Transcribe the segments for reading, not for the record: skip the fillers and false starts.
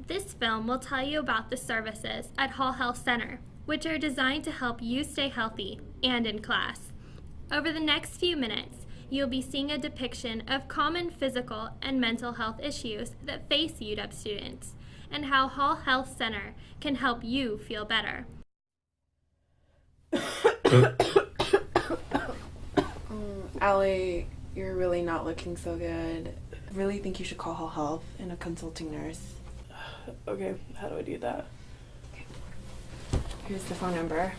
This film will tell you about the services at Hall Health Center, which are designed to help you stay healthy and in class. Over the next few minutes, you'll be seeing a depiction of common physical and mental health issues that face UW students, and how Hall Health Center can help you feel better. Allie, you're really not looking so good. I really think you should call Hall Health and a consulting nurse. Okay, how do I do that? Okay. Here's the phone number.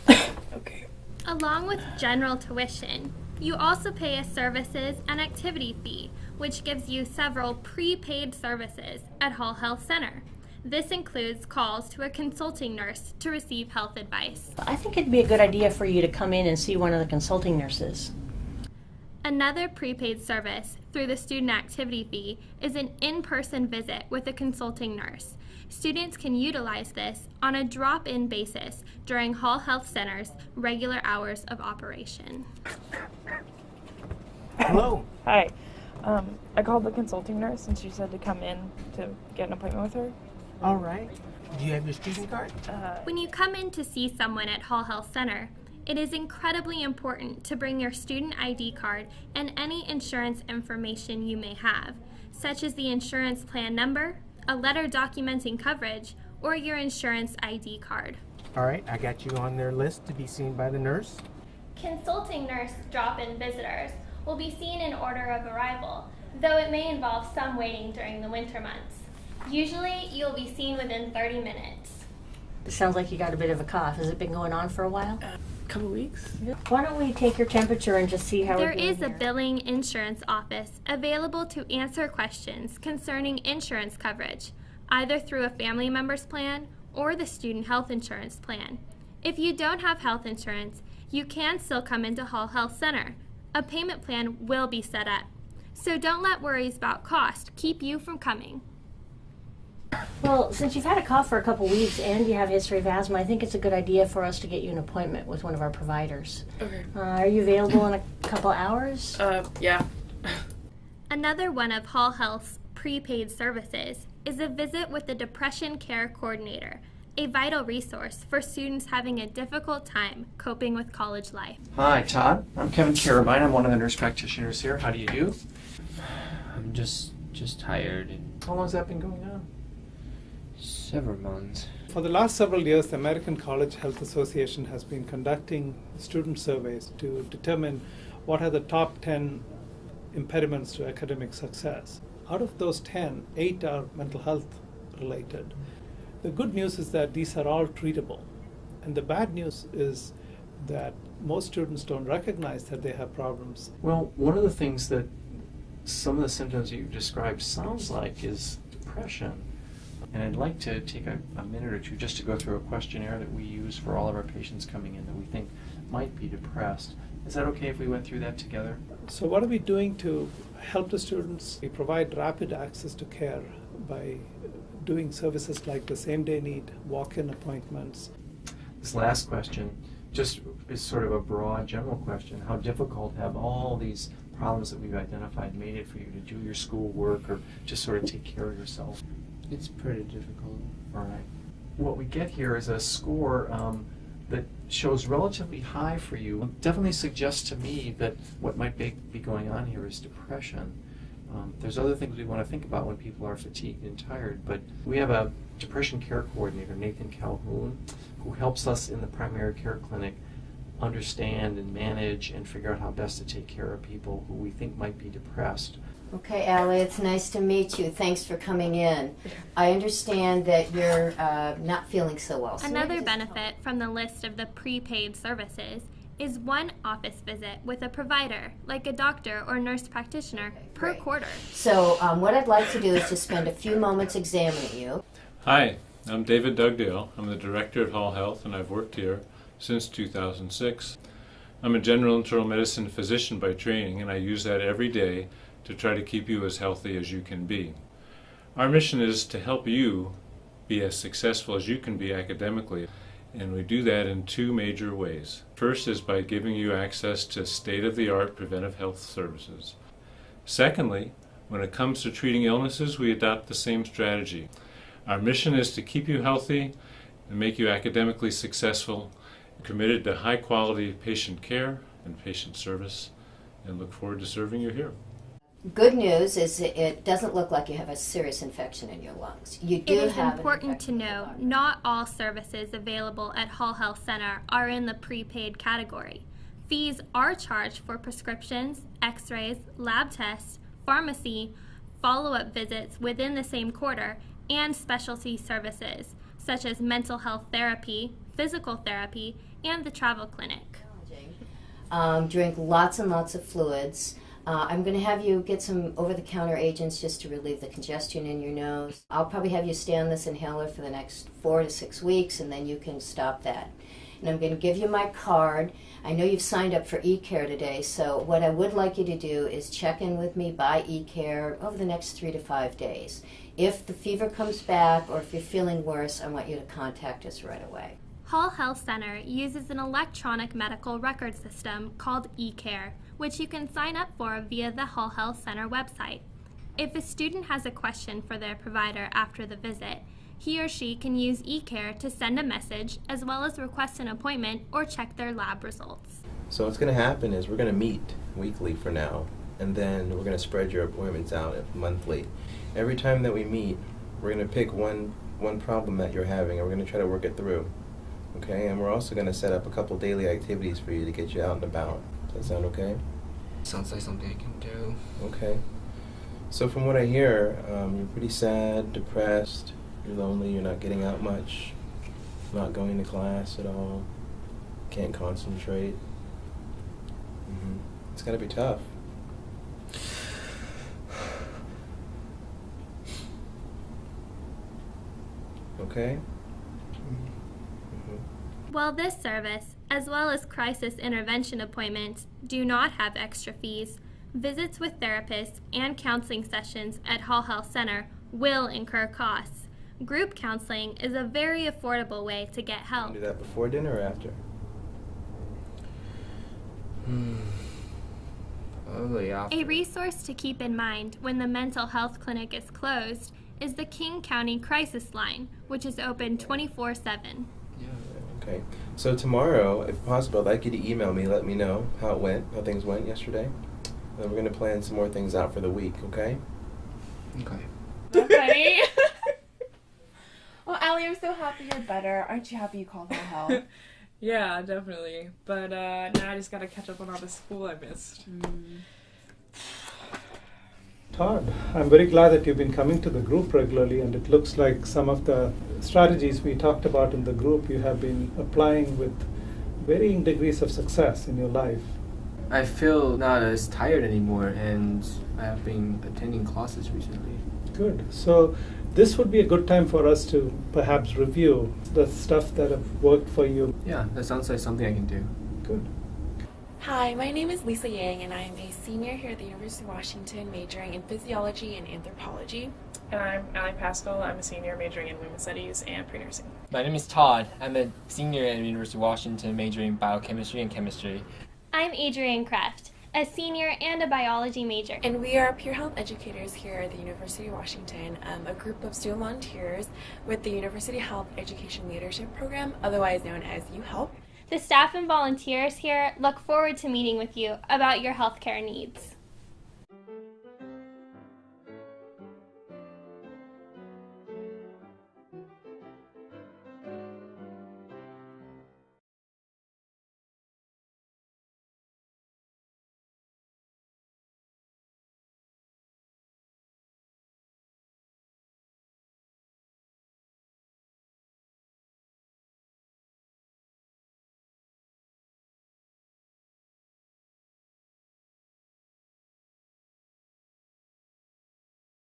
Okay. Along with general tuition, you also pay a services and activity fee, which gives you several prepaid services at Hall Health Center. This includes calls to a consulting nurse to receive health advice. I think it'd be a good idea for you to come in and see one of the consulting nurses. Another prepaid service through the student activity fee is an in-person visit with a consulting nurse. Students can utilize this on a drop-in basis during Hall Health Center's regular hours of operation. Hello. Hi. I called the consulting nurse and she said to come in to get an appointment with her. All right. Do you have your student card? When you come in to see someone at Hall Health Center, it is incredibly important to bring your student ID card and any insurance information you may have, such as the insurance plan number, a letter documenting coverage, or your insurance ID card. All right, I got you on their list to be seen by the nurse. Consulting nurse drop-in visitors will be seen in order of arrival, though it may involve some waiting during the winter months. Usually, you'll be seen within 30 minutes. It sounds like you got a bit of a cough. Has it been going on for a while? Couple weeks? Why don't we take your temperature and just see how There we're doing is a here? billing insurance office available to answer questions concerning insurance coverage, either through a family member's plan or the student health insurance plan. If you don't have health insurance, you can still come into Hall Health Center. A payment plan will be set up. So don't let worries about cost keep you from coming. Well, since you've had a cough for a couple weeks and you have a history of asthma, I think it's a good idea for us to get you an appointment with one of our providers. Okay. Are you available in a couple hours? Yeah. Another one of Hall Health's prepaid services is a visit with the Depression Care Coordinator, a vital resource for students having a difficult time coping with college life. Hi, Todd. I'm Kevin Carabine. I'm one of the nurse practitioners here. How do you do? I'm just tired and How long has that been going on? several months. For the last several years, the American College Health Association has been conducting student surveys to determine what are the top 10 impediments to academic success. Out of those 10, 8 are mental health related. The good news is that these are all treatable. And the bad news is that most students don't recognize that they have problems. Well, one of the things that some of the symptoms you described sounds like is depression. And I'd like to take a minute or two just to go through a questionnaire that we use for all of our patients coming in that we think might be depressed. Is that okay if we went through that together? So what are we doing to help the students? We provide rapid access to care by doing services like the same-day need, walk-in appointments. This last question just is sort of a broad general question. How difficult have all these problems that we've identified made it for you to do your schoolwork or just sort of take care of yourself? It's pretty difficult. All right. What we get here is a score that shows relatively high for you. It definitely suggests to me that what might be going on here is depression. There's other things we want to think about when people are fatigued and tired, but we have a depression care coordinator, Nathan Calhoun, who helps us in the primary care clinic understand and manage and figure out how best to take care of people who we think might be depressed. Okay, Allie, it's nice to meet you. Thanks for coming in. I understand that you're not feeling so well. So Another benefit from the list of the prepaid services is one office visit with a provider, like a doctor or nurse practitioner, per quarter. So what I'd like to do is just spend a few moments examining you. Hi, I'm David Dugdale. I'm the director at Hall Health, and I've worked here since 2006. I'm a general internal medicine physician by training, and I use that every day to try to keep you as healthy as you can be. Our mission is to help you be as successful as you can be academically, and we do that in two major ways. First is by giving you access to state-of-the-art preventive health services. Secondly, when it comes to treating illnesses, we adopt the same strategy. Our mission is to keep you healthy and make you academically successful, committed to high quality patient care and patient service, and look forward to serving you here. Good news is it doesn't look like you have a serious infection in your lungs. You do It is have important to know not all services available at Hall Health Center are in the prepaid category. Fees are charged for prescriptions, x-rays, lab tests, pharmacy, follow-up visits within the same quarter, and specialty services, such as mental health therapy, physical therapy, and the travel clinic. Drink lots and lots of fluids. I'm going to have you get some over-the-counter agents just to relieve the congestion in your nose. I'll probably have you stay on this inhaler for the next 4 to 6 weeks, and then you can stop that. And I'm going to give you my card. I know you've signed up for eCare today, so what I would like you to do is check in with me by eCare over the next 3 to 5 days. If the fever comes back or if you're feeling worse, I want you to contact us right away. Hall Health Center uses an electronic medical record system called eCare, which you can sign up for via the Hall Health Center website. If a student has a question for their provider after the visit, he or she can use eCare to send a message as well as request an appointment or check their lab results. So what's going to happen is we're going to meet weekly for now, and then we're going to spread your appointments out monthly. Every time that we meet, we're going to pick one problem that you're having, and we're going to try to work it through. Okay, and we're also going to set up a couple daily activities for you to get you out and about. Does that sound okay? Sounds like something I can do. Okay. So from what I hear, you're pretty sad, depressed, you're lonely, you're not getting out much, not going to class at all, can't concentrate. It's got to be tough. Okay? While this service, as well as crisis intervention appointments, do not have extra fees, visits with therapists and counseling sessions at Hall Health Center will incur costs. Group counseling is a very affordable way to get help. Do that before dinner or after? Probably after. A resource to keep in mind when the mental health clinic is closed is the King County Crisis Line, which is open 24/7. Okay. So tomorrow, if possible, I'd like you to email me, let me know how things went yesterday. And we're going to plan some more things out for the week, okay? Okay. Okay. Well, Allie, I'm so happy you're better. Aren't you happy you called for help? Yeah, definitely. But now I just gotta catch up on all the school I missed. Todd, I'm very glad that you've been coming to the group regularly, and it looks like some of the strategies we talked about in the group you have been applying with varying degrees of success in your life. I feel not as tired anymore, and I have been attending classes recently. Good. So this would be a good time for us to perhaps review the stuff that have worked for you. Yeah, that sounds like something I can do. Good. Hi, my name is Lisa Yang, and I'm a senior here at the University of Washington, majoring in physiology and anthropology. And I'm Allie Pascal. I'm a senior majoring in women's studies and pre-nursing. My name is Todd. I'm a senior at the University of Washington, majoring in biochemistry and chemistry. I'm Adrienne Kraft, a senior and a biology major. And we are peer health educators here at the University of Washington, a group of student volunteers with the University Health Education Leadership Program, otherwise known as UHelp. The staff and volunteers here look forward to meeting with you about your healthcare needs.